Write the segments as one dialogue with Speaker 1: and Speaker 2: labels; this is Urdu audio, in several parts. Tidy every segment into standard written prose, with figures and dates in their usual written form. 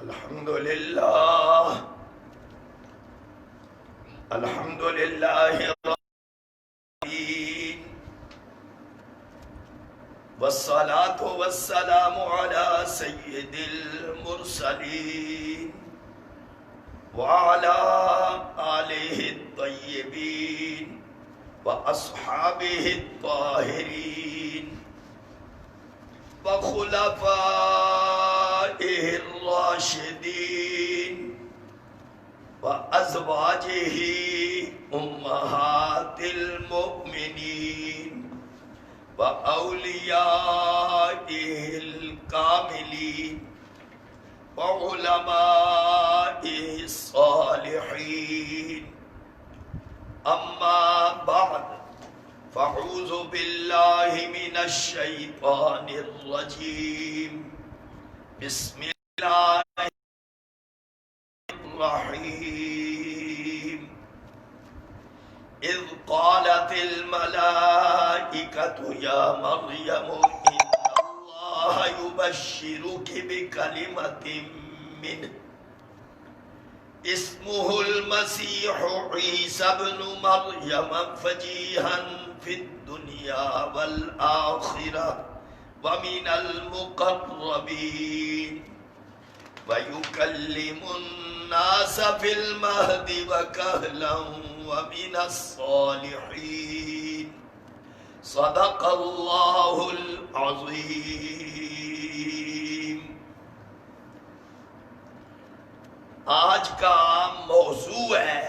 Speaker 1: الحمدللہ والصلاة والسلام على سید المرسلین وعلى آلہ الطیبین واصحابہ الطاہرین وخلفائہ الراشدین وازواجہ امہات المؤمنین وأوليائه الكاملين وعلمائه الصالحين أما بعد فأعوذ بالله من الشيطان الرجيم بسم الله الرحيم إذ قالت الملائكة يا مريم إن الله يبشرك بكلمة منه اسمه المسيح عيسى ابن مريم وجيها في الدنيا والآخرة ومن المقربين ويكلم الناس في المهد وكهلا ومن الصالحين صدق اللہ العظیم۔ آج کا موضوع ہے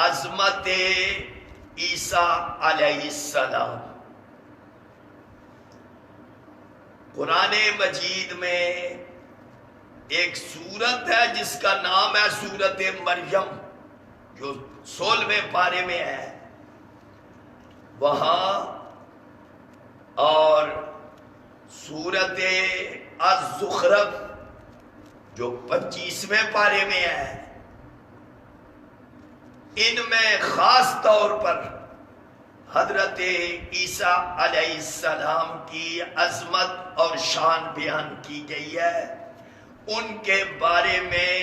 Speaker 1: عظمت عیسیٰ علیہ السلام۔ قرآن مجید میں ایک سورت ہے جس کا نام ہے سورت مریم، جو 16ویں پارے میں ہے وہاں، اور سورت الزخرف جو 25ویں پارے میں ہے، ان میں خاص طور پر حضرت عیسیٰ علیہ السلام کی عظمت اور شان بیان کی گئی ہے۔ ان کے بارے میں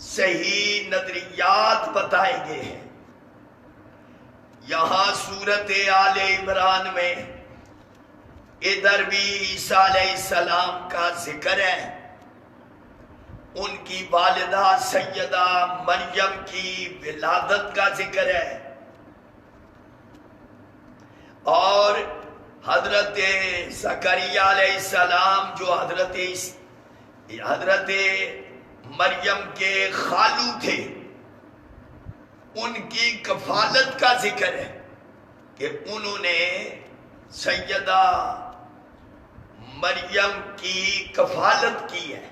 Speaker 1: صحیح نظریات بتائے گئے ہیں۔ یہاں سورت آل عمران میں ادھر بھی عیسیٰ علیہ السلام کا ذکر ہے، ان کی والدہ سیدہ مریم کی ولادت کا ذکر ہے، اور حضرت زکریا علیہ السلام جو حضرت مریم کے خالو تھے، ان کی کفالت کا ذکر ہے کہ انہوں نے سیدہ مریم کی کفالت کی ہے،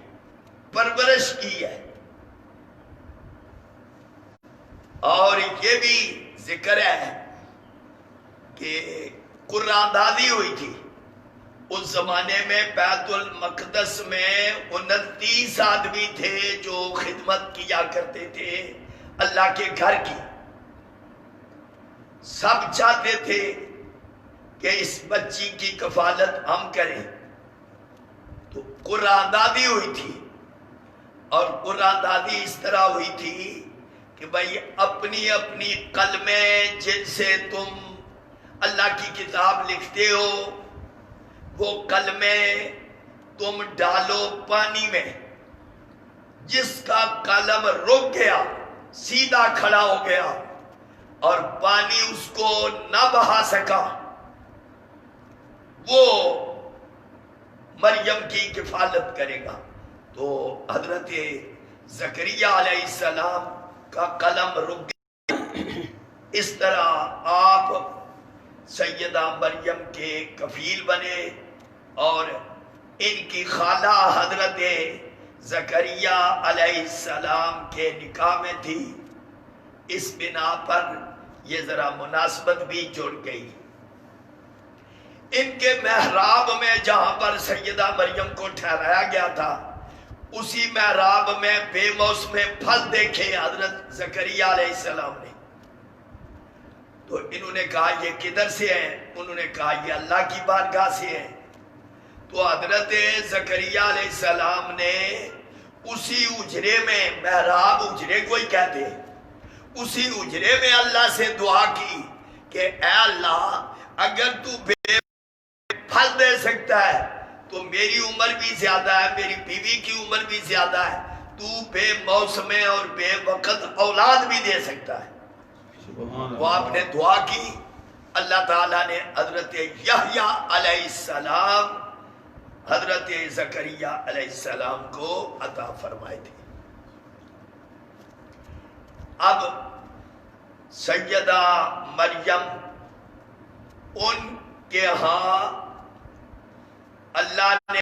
Speaker 1: پرورش کی ہے، اور یہ بھی ذکر ہے کہ قرآن دادی ہوئی تھی۔ اس زمانے میں بیت المقدس میں 29 آدمی تھے جو خدمت کیا کرتے تھے اللہ کے گھر کی۔ سب چاہتے تھے کہ اس بچی کی کفالت ہم کریں، تو قرآن دادی ہوئی تھی، اور قرآن دادی اس طرح ہوئی تھی کہ بھائی اپنی اپنی قلمیں جن سے تم اللہ کی کتاب لکھتے ہو، وہ قلمیں تم ڈالو پانی میں، جس کا قلم رک گیا سیدھا کھڑا ہو گیا اور پانی اس کو نہ بہا سکا، وہ مریم کی کفالت کرے گا۔ تو حضرت زکریا علیہ السلام کا قلم رک گیا۔ اس طرح آپ سیدہ مریم کے کفیل بنے، اور ان کی خالہ حضرت زکریا علیہ السلام کے نکاح میں تھی، اس بنا پر یہ ذرا مناسبت بھی جڑ گئی۔ ان کے محراب میں جہاں پر سیدہ مریم کو ٹھہرایا گیا تھا، اسی محراب میں بے موسم پھل دیکھے حضرت زکریا علیہ السلام نے۔ تو انہوں نے کہا یہ کدھر سے ہیں؟ انہوں نے کہا یہ اللہ کی بارگاہ سے ہیں۔ تو حضرت زکریا علیہ السلام نے اسی اجرے میں، محراب اجرے کو ہی کہتے ہیں، اسی اجرے میں اللہ سے دعا کی کہ اے اللہ اگر تو بے پھل دے سکتا ہے تو میری عمر بھی زیادہ ہے، میری بیوی کی عمر بھی زیادہ ہے، تو بے موسم اور بے وقت اولاد بھی دے سکتا ہے۔ وہ آپ نے دعا کی، اللہ تعالیٰ نے حضرت یحییٰ علیہ السلام حضرت زکریا علیہ السلام کو عطا فرمائے تھے۔ اب سیدہ مریم ان کے ہاں اللہ نے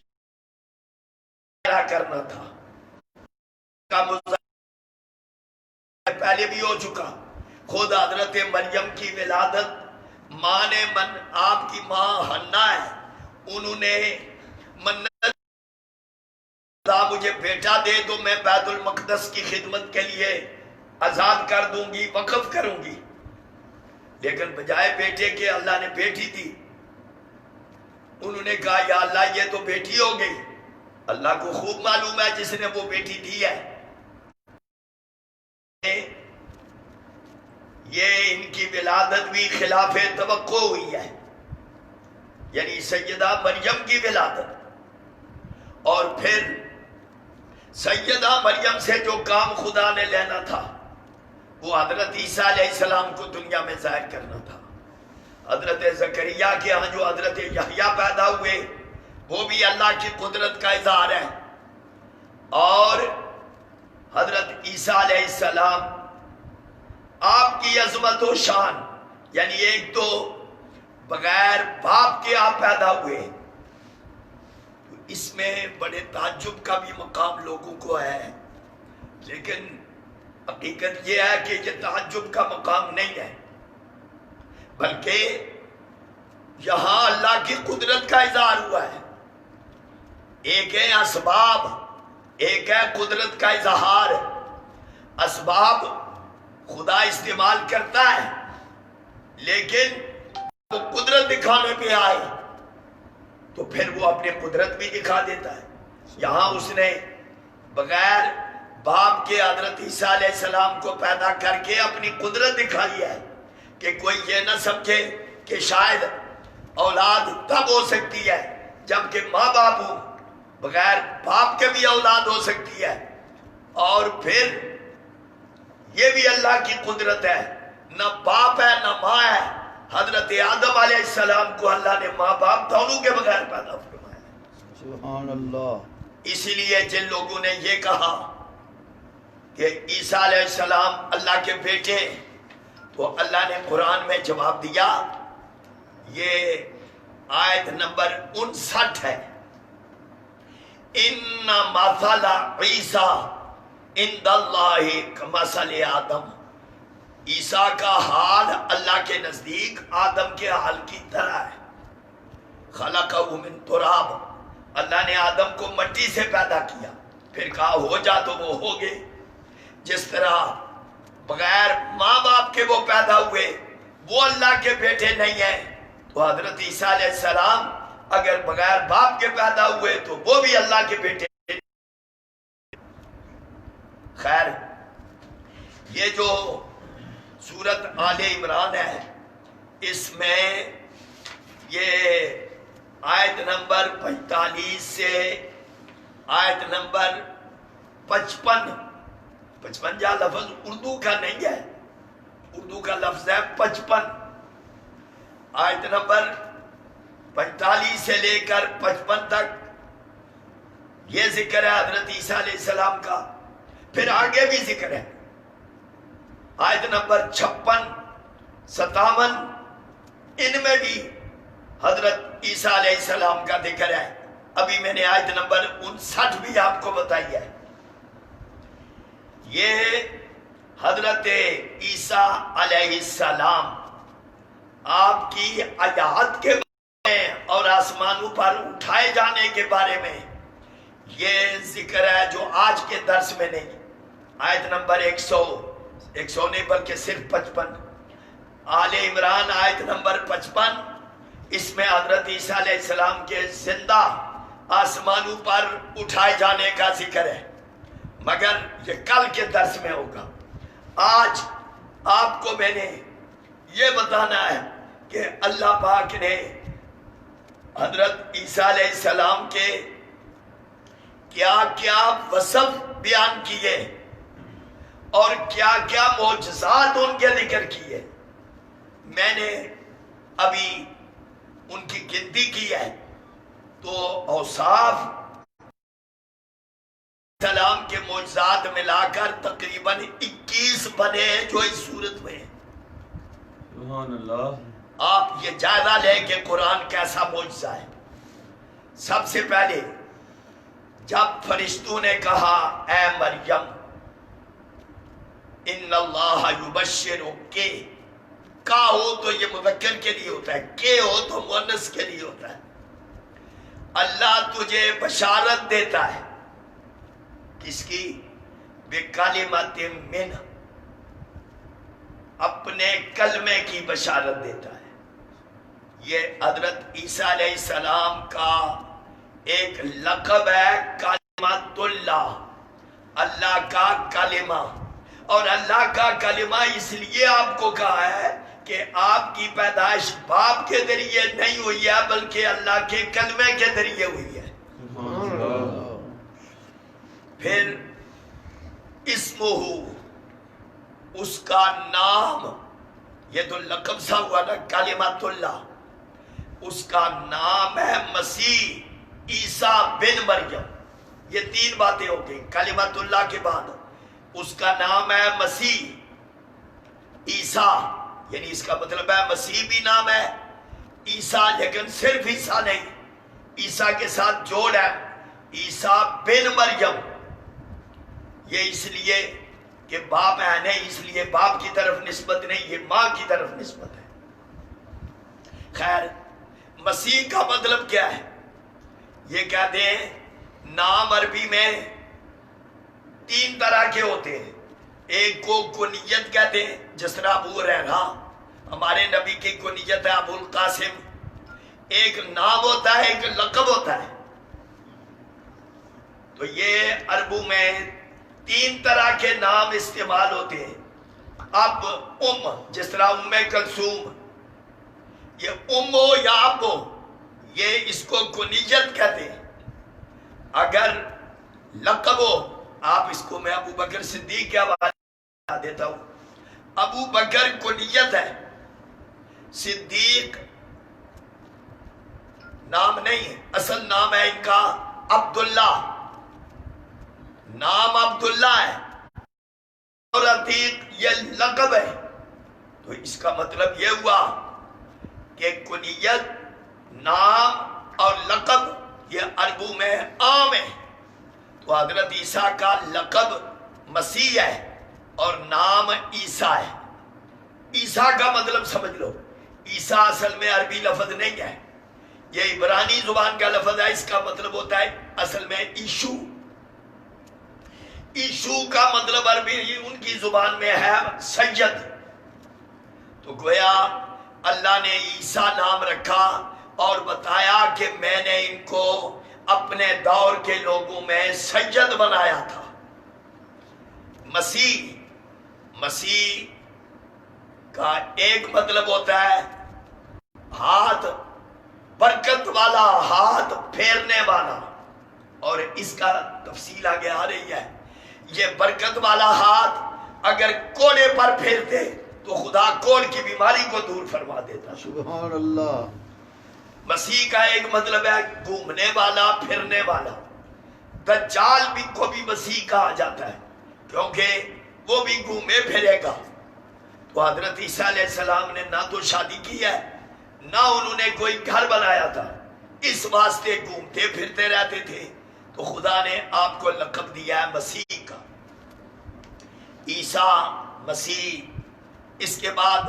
Speaker 1: کرنا تھا، پہلے بھی ہو چکا۔ خود حضرت مریم کی ولادت ماں نے آپ کی ماں حنا ہے، انہوں نے منت مجھے بیٹا دے تو میں بیت المقدس کی خدمت کے لیے آزاد کر دوں گی، وقف کروں گی، لیکن بجائے بیٹے کے اللہ نے بیٹی دی۔ انہوں نے کہا یا اللہ یہ تو بیٹی ہو گئی، اللہ کو خوب معلوم ہے جس نے وہ بیٹی دی ہے۔ یہ ان کی ولادت بھی خلاف توقع ہوئی ہے، یعنی سیدہ مریم کی ولادت۔ اور پھر سیدہ مریم سے جو کام خدا نے لینا تھا وہ حضرت عیسیٰ علیہ السلام کو دنیا میں ظاہر کرنا تھا۔ حضرت زکریا کے ہاں جو حضرت یحییٰ پیدا ہوئے وہ بھی اللہ کی قدرت کا اظہار ہے، اور حضرت عیسیٰ علیہ السلام آپ کی عظمت و شان، یعنی ایک تو بغیر باپ کے آپ پیدا ہوئے، تو اس میں بڑے تعجب کا بھی مقام لوگوں کو ہے، لیکن حقیقت یہ ہے کہ یہ تعجب کا مقام نہیں ہے، بلکہ یہاں اللہ کی قدرت کا اظہار ہوا ہے۔ ایک ہے اسباب، ایک ہے قدرت کا اظہار۔ اسباب خدا استعمال کرتا ہے، لیکن وہ قدرت دکھانے پہ آئے تو پھر وہ اپنی قدرت بھی دکھا دیتا ہے۔ یہاں اس نے بغیر باپ کے حضرت عیسیٰ علیہ السلام کو پیدا کر کے اپنی قدرت دکھائی ہے کہ کوئی یہ نہ سمجھے کہ شاید اولاد تب ہو سکتی ہے جبکہ ماں باپ ہو، بغیر باپ کے بھی اولاد ہو سکتی ہے۔ اور پھر یہ بھی اللہ کی قدرت ہے، نہ باپ ہے نہ ماں ہے۔ حضرت آدم علیہ السلام کو اللہ نے ماں باپ دونوں کے بغیر پیدا فرمایا۔
Speaker 2: سبحان اللہ۔
Speaker 1: اسی لیے جن لوگوں نے یہ کہا کہ عیسیٰ علیہ السلام اللہ کے بیٹے، تو اللہ نے قرآن میں جواب دیا، یہ آیت نمبر 59 ہے، ان مثل عیسیٰ عند اللہ کمثل آدم۔ عیسیٰ کا حال اللہ کے نزدیک آدم کے حال کی طرح ہے۔ خلقہ من تراب، اللہ نے آدم کو مٹی سے پیدا کیا، پھر کہا ہو جا تو وہ ہو گئے۔ جس طرح بغیر ماں باپ کے وہ پیدا ہوئے، وہ اللہ کے بیٹے نہیں ہیں، تو حضرت عیسیٰ علیہ السلام اگر بغیر باپ کے پیدا ہوئے تو وہ بھی اللہ کے بیٹے۔ خیر، یہ جو سورت آل عمران ہے، اس میں یہ آیت نمبر 45 سے آیت نمبر 55 جا لفظ اردو کا نہیں ہے، اردو کا لفظ ہے 55۔ آیت نمبر 45 سے لے کر 55 تک یہ ذکر ہے حضرت عیسیٰ علیہ السلام کا، پھر آگے بھی ذکر ہے۔ آیت نمبر 56 57 ان میں بھی حضرت عیسیٰ علیہ السلام کا ذکر ہے۔ ابھی میں نے آیت نمبر 59 بھی آپ کو بتائی ہے۔ یہ حضرت عیسیٰ علیہ السلام آپ کی حیات کے بارے میں اور آسمانوں پر اٹھائے جانے کے بارے میں یہ ذکر ہے جو آج کے درس میں نہیں۔ آیت نمبر 100 نہیں بلکہ صرف 55، آل عمران آیت نمبر 55، اس میں حضرت عیسیٰ علیہ السلام کے زندہ آسمانوں پر اٹھائے جانے کا ذکر ہے، مگر یہ کل کے درس میں ہوگا۔ آج آپ کو میں نے یہ بتانا ہے کہ اللہ پاک نے حضرت عیسیٰ علیہ السلام کے کیا کیا وصف بیان کیے اور کیا کیا معجزات ان کے ذکر کیے۔ میں نے ابھی ان کی گنتی کی ہے تو اوصاف سلام کے معجزات ملا کر تقریباً 21 بنے ہیں جو اس صورت میں ہیں۔
Speaker 2: سبحان اللہ۔
Speaker 1: آپ یہ جائزہ لیں کہ قرآن کیسا معجزہ ہے۔ سب سے پہلے جب فرشتوں نے کہا اے مریم ان اللہ یبشرک، کا ہو تو یہ مذکر کے لیے ہوتا ہے، کے ہو تو مؤنث کے لیے ہوتا ہے۔ اللہ تجھے بشارت دیتا ہے، کس کی؟ بکلمۃ من، اپنے کلمے کی بشارت دیتا ہے۔ یہ حضرت عیسیٰ علیہ السلام کا ایک لقب ہے، کلمۃ اللہ، اللہ کا کلمہ۔ اور اللہ کا کلمہ اس لیے آپ کو کہا ہے کہ آپ کی پیدائش باپ کے ذریعے نہیں ہوئی ہے بلکہ اللہ کے کلمے کے ذریعے ہوئی ہے۔ پھر اسمہ، اس کا نام، یہ تو لقب سا ہوا نا کلمۃ اللہ، اس کا نام ہے مسیح عیسیٰ بن مریم۔ یہ 3 باتیں ہو گئی کلمۃ اللہ کے بعد۔ اس کا نام ہے مسیح عیسیٰ، یعنی اس کا مطلب ہے مسیح بھی نام ہے، عیسیٰ لیکن صرف عیسیٰ نہیں، عیسیٰ کے ساتھ جوڑ ہے عیسیٰ بن مریم۔ یہ اس لیے کہ باپ ہے نہیں، اس لیے باپ کی طرف نسبت نہیں، یہ ماں کی طرف نسبت ہے۔ خیر، مسیح کا مطلب کیا ہے؟ یہ کہتے ہیں نام عربی میں 3 طرح کے ہوتے ہیں۔ ایک کو کنیت کہتے ہیں، جس طرح ابو ہریرہ، ہمارے نبی کی کنیت ہے ابو القاسم۔ ایک نام ہوتا ہے، ایک لقب ہوتا ہے۔ تو یہ عربوں میں 3 طرح کے نام استعمال ہوتے ہیں۔ اب جس طرح کلثوم، یہ ہو یا اب ہو، یہ اس کو کنیت کہتے ہیں۔ اگر لقب ہو، آپ اس کو میں ابو بکر صدیق کے حوالے دیتا ہوں۔ ابو بکر کنیت ہے، صدیق نام نہیں ہے، اصل نام ہے ان کا عبداللہ، نام عبداللہ ہے، اور عتیق یہ لقب ہے۔ تو اس کا مطلب یہ ہوا کہ کنیت، نام اور لقب یہ عربوں میں عام ہے۔ تو حضرت عیسیٰ کا لقب مسیح ہے اور نام عیسیٰ ہے۔ عیسیٰ کا مطلب سمجھ لو، عیسیٰ اصل میں عربی لفظ نہیں ہے، یہ عبرانی زبان کا لفظ ہے۔ اس کا مطلب ہوتا ہے اصل میں ایشو۔ ایشو کا مطلب عربی ان کی زبان میں ہے سید۔ تو گویا اللہ نے عیسیٰ نام رکھا اور بتایا کہ میں نے ان کو اپنے دور کے لوگوں میں سید بنایا تھا۔ مسیح کا ایک مطلب ہوتا ہے ہاتھ، برکت والا، ہاتھ پھیرنے والا، اور اس کا تفصیل آگے آ رہی ہے۔ یہ برکت والا ہاتھ اگر کوڑے پر پھیرتے تو خدا کوڑ کی بیماری کو دور فرما دیتا۔
Speaker 2: سبحان اللہ۔
Speaker 1: مسیح کا ایک مطلب ہے گھومنے والا، پھرنے والا۔ دجال کو بھی مسیح کہا جاتا ہے کیونکہ وہ بھی گھومے پھرے گا۔ تو حضرت عیسیٰ علیہ السلام نے نہ تو شادی کی ہے، نہ انہوں نے کوئی گھر بنایا تھا، اس واسطے گھومتے پھرتے رہتے تھے۔ تو خدا نے آپ کو لقب دیا ہے مسیح کا، عیسیٰ مسیح۔ اس کے بعد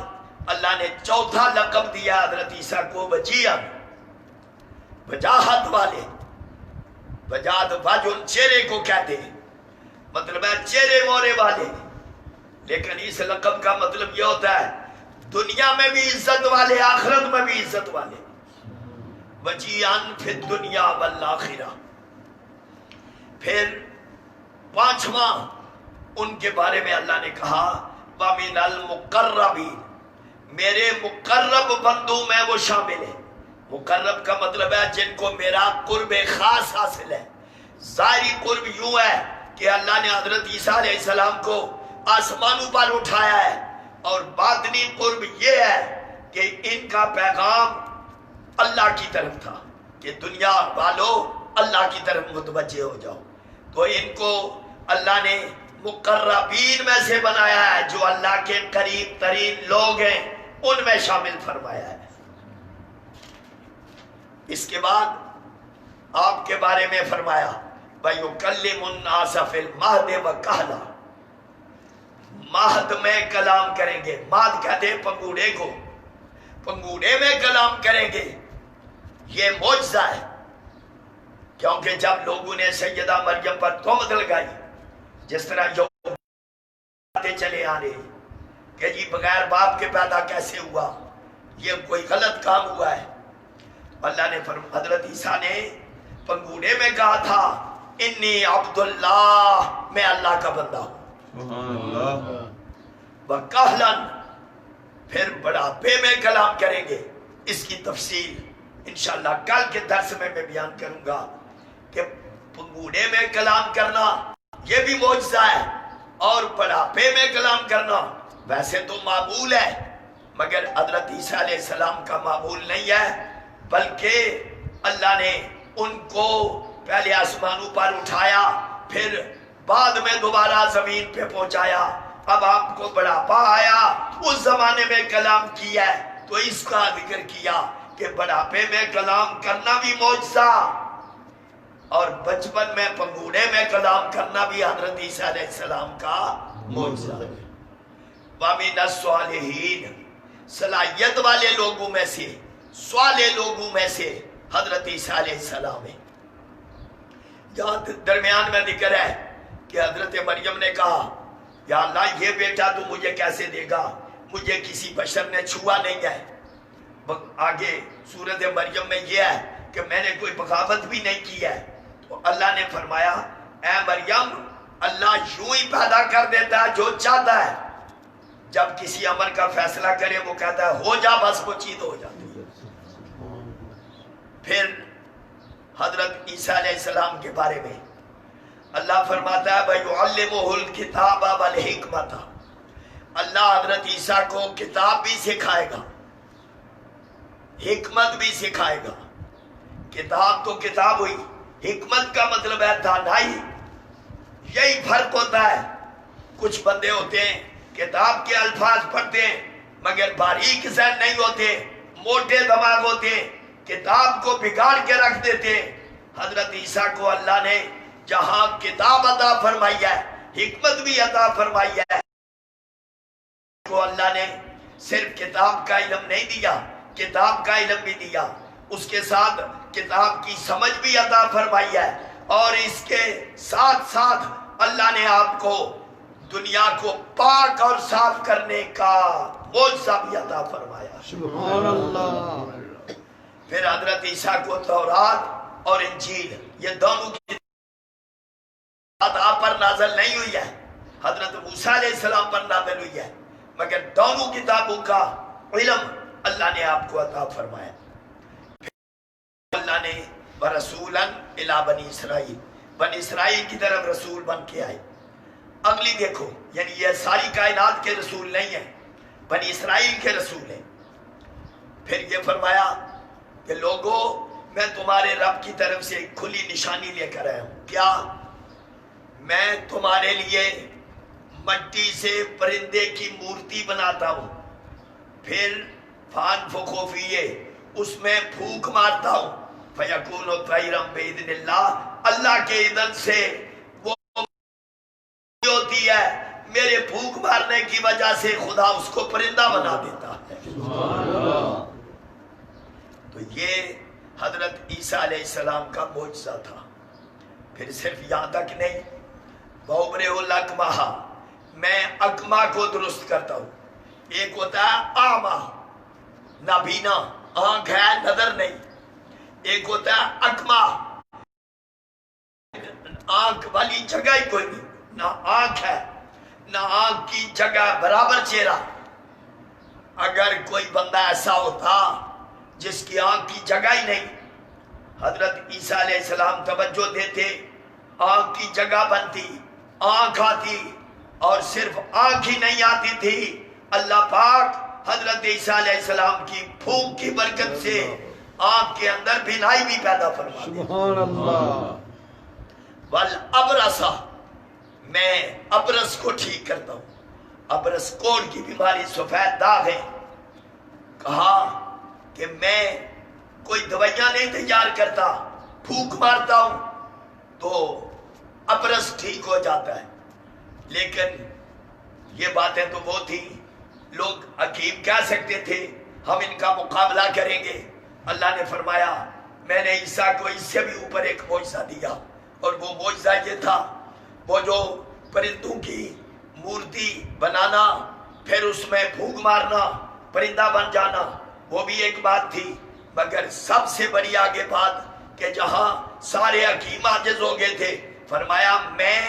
Speaker 1: اللہ نے چوتھا لقب دیا حضرت عیسیٰ کو وجیہن، وجاہت والے۔ وجاہت وجہ چہرے کو کہتے ہیں، مطلب ہے چہرے مورے والے۔ لیکن اس لقب کا مطلب یہ ہوتا ہے دنیا میں بھی عزت والے، آخرت میں بھی عزت والے. وجیعاً فی الدنیا والآخرہ. پھر پانچواں ان کے بارے میں اللہ نے کہا وَمِنَ الْمُقَرَّبِينَ، میرے مقرب بندوں میں وہ شامل ہے. مقرب کا مطلب ہے جن کو میرا قرب خاص حاصل ہے. ظاہری قرب یوں ہے کہ اللہ نے حضرت عیسیٰ علیہ السلام کو آسمانوں پر اٹھایا ہے، اور باطنی قرب یہ ہے کہ ان کا پیغام اللہ کی طرف تھا کہ دنیا والوں اللہ کی طرف متوجہ ہو جاؤ. تو ان کو اللہ نے مقربین میں سے بنایا ہے، جو اللہ کے قریب ترین لوگ ہیں ان میں شامل فرمایا ہے. اس کے بعد آپ کے بارے میں فرمایا وَيُكَلِّمُ النَّاسَ فِي الْمَهْدِ وَكَهْلًا، مہد میں کلام کریں گے. مہد کہتے ہیں پنگوڑے کو، پنگوڑے میں کلام کریں گے. یہ معجزہ ہے، کیونکہ جب لوگوں نے سیدہ مریم پر تہمت لگائی، جس طرح جو چلے آ رہے کہ جی بغیر باپ کے پیدا کیسے ہوا، یہ کوئی غلط کام ہوا ہے. اللہ نے حضرت عیسیٰ نے پنگوڑے میں کہا تھا انی عبداللہ، میں اللہ کا بندہ ہوں.
Speaker 2: سبحان اللہ.
Speaker 1: وَقَهْلًا، پھر بڑھاپے میں کلام کریں گے. اس کی تفصیل انشاءاللہ کل کے درس میں بیان کروں گا کہ پنگوڑے میں کلام کرنا یہ بھی معجزہ ہے، اور بڑھاپے میں کلام کرنا ویسے تو معمول ہے، مگر حضرت عیسیٰ علیہ السلام کا معمول نہیں ہے، بلکہ اللہ نے ان کو پہلے آسمانوں پر اٹھایا، پھر بعد میں دوبارہ زمین پہ پہنچایا. اب آپ کو بڑھاپا آیا، اس زمانے میں کلام کیا ہے، تو اس کا ذکر کیا کہ بڑھاپے میں کلام کرنا بھی معجزہ، اور بچپن میں پنگوڑے میں کلام کرنا بھی حضرت عیسیٰ علیہ السلام کا معجزہ. وَمِنَ الصَّالِحِينَ، صلاحیت والے لوگوں میں سے، صالح لوگوں میں سے حضرت عیسیٰ علیہ السلام ہے. یہاں درمیان میں ذکر ہے کہ حضرت مریم نے کہا یا اللہ یہ بیٹا تو مجھے کیسے دے گا، مجھے کسی بشر نے چھوا نہیں ہے. آگے سورۃ مریم میں یہ ہے کہ میں نے کوئی بغاوت بھی نہیں کی ہے. تو اللہ نے فرمایا اے مریم، اللہ یوں ہی پیدا کر دیتا ہے جو چاہتا ہے. جب کسی امر کا فیصلہ کرے وہ کہتا ہے ہو جا، بس وہ چیز ہو جاتی ہے. پھر حضرت عیسیٰ علیہ السلام کے بارے میں اللہ فرماتا ہے وَيُعَلِّمُهُ الْكِتَابَ وَالْحِكْمَةَ، اللہ حضرت عیسیٰ کو کتاب بھی سکھائے گا، حکمت بھی سکھائے گا. کتاب تو کتاب ہوئی، حکمت کا مطلب ہے دانائی. یہی فرق ہوتا ہے، کچھ بندے ہوتے ہیں کتاب کے الفاظ پڑھتے ہیں مگر باریک ذہن نہیں ہوتے، موٹے دماغ ہوتے ہیں، کتاب کو بگاڑ کے رکھ دیتے ہیں. حضرت عیسیٰ کو اللہ نے جہاں کتاب عطا فرمائی ہے، حکمت بھی عطا فرمائی ہے. کو اللہ نے صرف کتاب کا علم نہیں دیا، کتاب کا علم بھی دیا، اس کے ساتھ کتاب کی سمجھ بھی عطا فرمائی ہے، اور اس کے ساتھ ساتھ اللہ نے آپ کو دنیا کو پاک اور صاف کرنے کا معجزہ بھی عطا فرمایا.
Speaker 2: سبحان اللہ.
Speaker 1: پھر حضرت عیسیٰ کو تورات اور انجیل یہ دونوں کی آپ پر نازل نہیں ہوئی ہے، حضرت موسیٰ علیہ السلام پر نازل ہوئی ہے، مگر دونوں کتابوں کا علم اللہ نے آپ کو عطا فرمایا. اللہ نے وَرَسُولًا إِلَىٰ بَنِي اسرائیل، بنی اسرائیل کی طرف رسول بن کے آئے. اگلی دیکھو، یعنی یہ ساری کائنات کے رسول نہیں ہیں، بنی اسرائیل کے رسول ہیں. پھر یہ فرمایا کہ لوگوں میں تمہارے رب کی طرف سے ایک کھلی نشانی لے کر آیا ہوں. کیا؟ میں تمہارے لیے مٹی سے پرندے کی مورتی بناتا ہوں، پھر فَأَنفُخُ فِيهِ، اس میں پھونک مارتا ہوں، فَيَكُونُ طَيْرًا بِإِذْنِ اللَّهِ، اللہ کے اذن سے وہ ہوتی ہے، میرے پھونک مارنے کی وجہ سے خدا اس کو پرندہ بنا دیتا ہے. تو یہ حضرت عیسیٰ علیہ السلام کا معجزہ تھا. پھر صرف یہاں تک نہیں، وَأُبْرِئُ الْأَكْمَحَ، میں اکمہ کو درست کرتا ہوں. ایک ہوتا ہے آما، نابینا، آنکھ ہے نظر نہیں. ایک ہوتا ہے اکما، آنکھ والی جگہ ہی کوئی نہیں، نہ آنکھ ہے نہ آنکھ کی جگہ برابر چہرہ. اگر کوئی بندہ ایسا ہوتا جس کی آنکھ کی جگہ ہی نہیں، حضرت عیسیٰ علیہ السلام توجہ دیتے، آنکھ کی جگہ بنتی، آنکھ آتی، اور صرف آنکھ ہی نہیں آتی تھی، اللہ پاک حضرت عیسیٰ علیہ السلام کی پھونک کی برکت سے آنکھ کے اندر بینائی بھی پیدا فرما دی.
Speaker 2: سبحان اللہ.
Speaker 1: والابرص، میں ابرس کو ٹھیک کرتا ہوں. ابرس کوڑ کی بیماری، سفید داغ ہے. کہا کہ میں کوئی دوائیاں نہیں تیار کرتا، پھونک مارتا ہوں تو ابرس ٹھیک ہو جاتا ہے. لیکن یہ باتیں تو وہ تھی، لوگ حکیم کہہ سکتے تھے ہم ان کا مقابلہ کریں گے. اللہ نے فرمایا میں نے عیسیٰ کو اس سے بھی اوپر ایک معجزہ دیا، اور وہ معجزہ یہ تھا، وہ جو پرندوں کی مورتی بنانا، پھر اس میں پھونک مارنا، پرندہ بن جانا، وہ بھی ایک بات تھی. مگر سب سے بڑی آگے بات کہ جہاں سارے حکیم عاجز ہو گئے تھے، فرمایا میں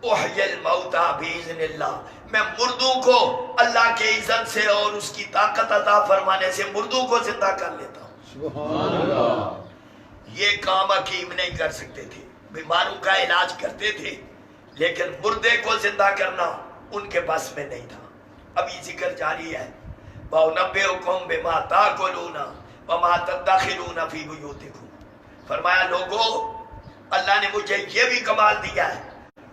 Speaker 1: احیی الموتى باذن اللہ، میں مردوں کو اللہ کے اذن سے اور اس کی طاقت عطا فرمانے سے مردوں کو زندہ کر لیتا ہوں.
Speaker 2: سبحان اللہ. یہ
Speaker 1: یہ کام حکیم نہیں کر سکتے تھے، بیماروں کا علاج کرتے تھے، لیکن مردے کو زندہ کرنا ان کے پاس میں نہیں تھا. ابھی ذکر جاری ہے، وَأُنَبِّئُكُم بِمَا تَأْكُلُونَ وَمَا تَدَّخِرُونَ فِي بُيُوتِكُمْ. فرمایا لوگو، اللہ نے مجھے یہ بھی کمال دیا ہے،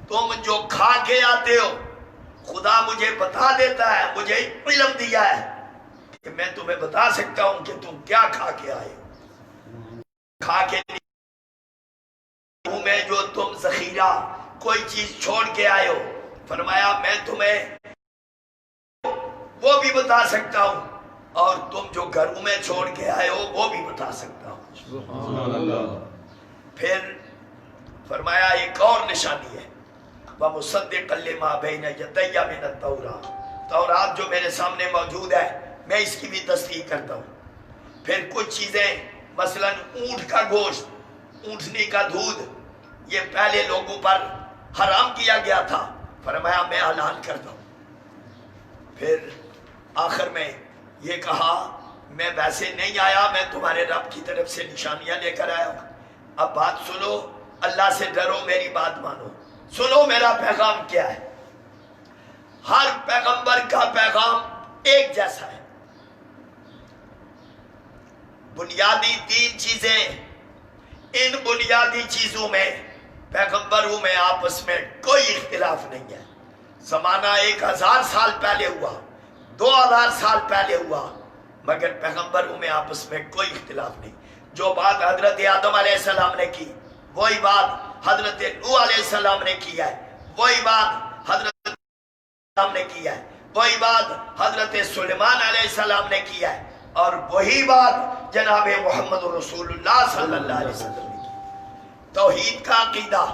Speaker 1: تم جو کھا کے آتے ہو خدا مجھے بتا دیتا ہے، مجھے علم دیا ہے کہ میں تمہیں بتا سکتا ہوں کہ تم کیا کھا کے آئے ہو. کھا کے میں جو تم ذخیرہ کوئی چیز چھوڑ کے آئے ہو، فرمایا میں تمہیں وہ بھی بتا سکتا ہوں، اور تم جو گھروں میں چھوڑ کے آئے ہو وہ بھی بتا سکتا ہوں.
Speaker 2: سبحان اللہ.
Speaker 1: پھر فرمایا ایک اور نشانی ہے، وَمُصَدِّقًا لِمَا بَيْنَ يَدَيَّ مِنَ التَّوْرَاةِ، تورات جو میرے سامنے موجود ہے میں اس کی بھی تصدیق کرتا ہوں. پھر کچھ چیزیں مثلا اونٹ کا گوشت، اونٹنی کا دودھ، یہ پہلے لوگوں پر حرام کیا گیا تھا، فرمایا میں اعلان کرتا ہوں. پھر آخر میں یہ کہا میں ویسے نہیں آیا، میں تمہارے رب کی طرف سے نشانیاں لے کر آیا ہوں. اب بات سنو، اللہ سے ڈرو، میری بات مانو، سنو میرا پیغام کیا ہے. ہر پیغمبر کا پیغام ایک جیسا ہے. بنیادی تین چیزیں، ان بنیادی چیزوں میں پیغمبروں میں آپس میں کوئی اختلاف نہیں ہے. زمانہ 1000 سال پہلے ہوا، 2000 سال پہلے ہوا، مگر پیغمبروں میں آپس میں کوئی اختلاف نہیں. جو بات حضرت آدم علیہ السلام نے کی وہی بات حضرت نوح علیہ السلام نے کی ہے، وہی بات حضرت السلام نے کی ہے، وہی بات حضرت سلیمان علیہ السلام نے کی ہے، اور وہی بات جناب محمد رسول اللہ صلی اللہ علیہ وسلم نے کی. توحید کا عقیدہ،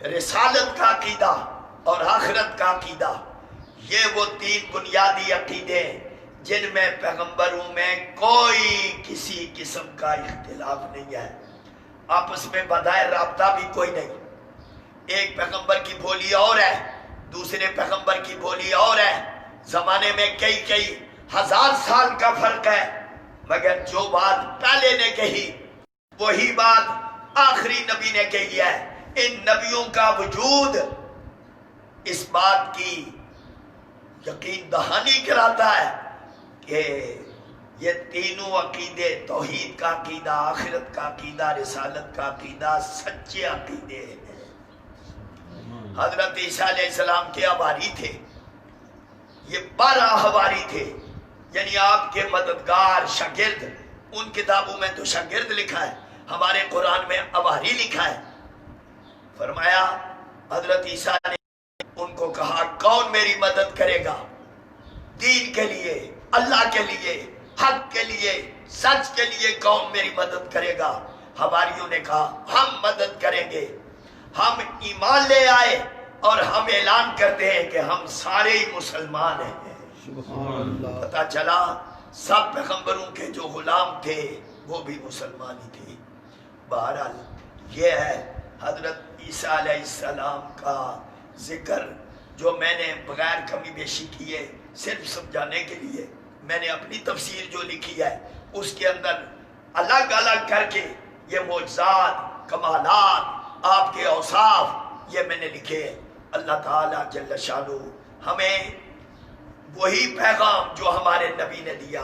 Speaker 1: رسالت کا عقیدہ اور آخرت کا عقیدہ، یہ وہ تین بنیادی عقیدے جن میں پیغمبروں میں کوئی کسی قسم کا اختلاف نہیں ہے. آپس میں بدائے رابطہ بھی کوئی نہیں. ایک پیغمبر کی بولی اور ہے، دوسرے پیغمبر کی بولی اور ہے، زمانے میں کئی ہزار سال کا فرق ہے، مگر جو بات پہلے نے کہی وہی بات آخری نبی نے کہی ہے. ان نبیوں کا وجود اس بات کی یقین دہانی کراتا ہے کہ یہ تینوں عقیدے، توحید کا عقیدہ، آخرت کا عقیدہ، رسالت کا عقیدہ سچے عقیدے ہیں. حضرت عیسیٰ علیہ السلام کے حواری تھے، یہ 12 حواری تھے، یعنی آپ کے مددگار، شاگرد. ان کتابوں میں تو شاگرد لکھا ہے، ہمارے قرآن میں حواری لکھا ہے. فرمایا حضرت عیسیٰ نے ان کو کہا کون میری مدد کرے گا دین کے لیے، اللہ کے لیے، حق کے لیے، سچ کے لیے، کون میری مدد کرے گا؟ حواریوں نے کہا ہم مدد کریں گے. ہم ایمان لے آئے اور ہم اعلان کرتے ہیں کہ ہم سارے ہی مسلمان ہیں.
Speaker 2: سبحان اللہ.
Speaker 1: پتا چلا سب پیغمبروں کے جو غلام تھے وہ بھی مسلمان ہی تھے. بہرحال یہ ہے حضرت عیسیٰ علیہ السلام کا ذکر جو میں نے بغیر کمی بیشی کیے صرف سمجھانے کے لیے میں نے اپنی تفسیر جو لکھی ہے اس کے اندر الگ الگ کر کے یہ معجزات کمالات آپ کے اوصاف یہ میں نے لکھے. اللہ تعالیٰ جل شانہ ہمیں وہی پیغام جو ہمارے نبی نے دیا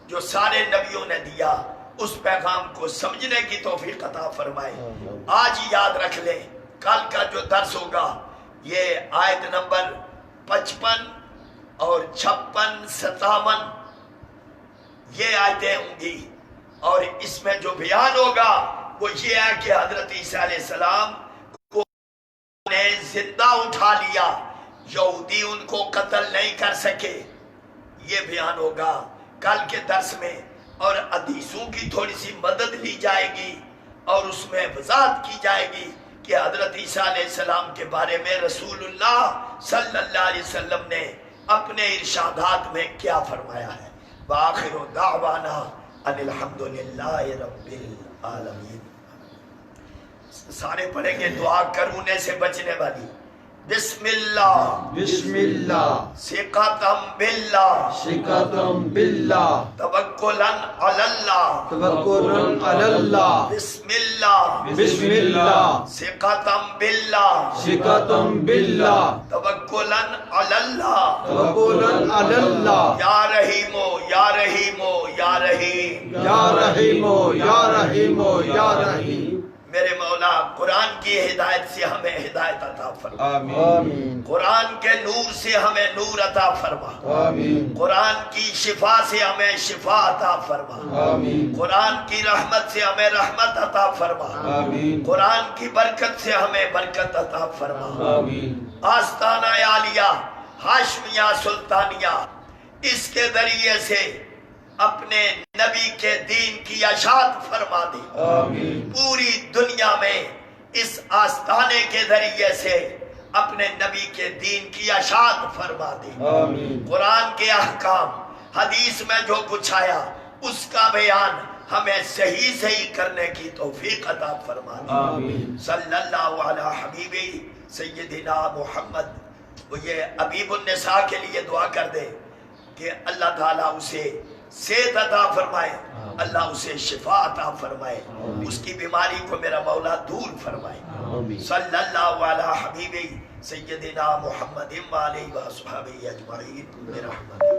Speaker 1: جو سارے نبیوں نے دیا اس پیغام کو سمجھنے کی توفیق عطا فرمائے. آج ہی یاد رکھ لیں کل کا جو درس ہوگا یہ آیت نمبر 55 اور 56 57 یہ آیتیں ہوں گی اور اس میں جو بیان ہوگا وہ یہ ہے کہ حضرت عیسیٰ علیہ السلام کو نے زندہ اٹھا لیا, یہودی ان کو قتل نہیں کر سکے. یہ بیان ہوگا کل کے درس میں اور حدیثوں کی تھوڑی سی مدد لی جائے گی اور اس میں وضاحت کی جائے گی کہ حضرت عیسیٰ علیہ السلام کے بارے میں رسول اللہ صلی اللہ علیہ وسلم نے اپنے ارشادات میں کیا فرمایا ہے. وآخر دعوانا ان الحمدللہ رب العالمین. سارے پڑھیں گے دعا کرونے سے بچنے والی. بسم اللہ
Speaker 2: بسم اللہ
Speaker 1: ثقتم باللہ
Speaker 2: ثقتم باللہ
Speaker 1: توکلا علی اللہ
Speaker 2: توکلا علی اللہ
Speaker 1: بسم اللہ
Speaker 2: بسم اللہ
Speaker 1: ثقتم باللہ
Speaker 2: ثقتم باللہ
Speaker 1: توکلا علی اللہ
Speaker 2: توکلا علی اللہ
Speaker 1: یا رحیمو یا رحیمو یا رحیم
Speaker 2: یا رحیمو یا رحیمو یا رحیم.
Speaker 1: میرے مولا قرآن کی ہدایت سے ہمیں ہدایت عطا فرما.
Speaker 2: آمین
Speaker 1: قرآن کے نور سے ہمیں نور عطا فرما.
Speaker 2: آمین
Speaker 1: قرآن کی شفا سے ہمیں شفا عطا فرما.
Speaker 2: آمین
Speaker 1: قرآن کی رحمت سے ہمیں رحمت عطا فرما.
Speaker 2: آمین
Speaker 1: قرآن کی برکت سے ہمیں برکت عطا فرما.
Speaker 2: آمین.
Speaker 1: آستانہ عالیہ ہاشمیہ سلطانیہ اس کے ذریعے سے اپنے نبی کے دین کی اشاعت فرما دی.
Speaker 2: آمین
Speaker 1: پوری دنیا میں اس آستانے کے ذریعے سے اپنے نبی کے دین کی اشاعت فرما دی.
Speaker 2: آمین
Speaker 1: قرآن کے احکام حدیث میں جو کچھ آیا اس کا بیان ہمیں صحیح صحیح کرنے کی توفیق عطا فرما دی.
Speaker 2: آمین.
Speaker 1: صلی اللہ علی حبیبی سیدنا محمد. وہ یہ حبیب النساء کے لیے دعا کر دے کہ اللہ تعالیٰ اسے صحت عطا فرمائے, اللہ اسے شفا عطا فرمائے, اس کی بیماری کو میرا مولا دور فرمائے. صلی اللہ علی حبیبی سیدنا محمد علیہ وصحبہ اجمعین برحمتک.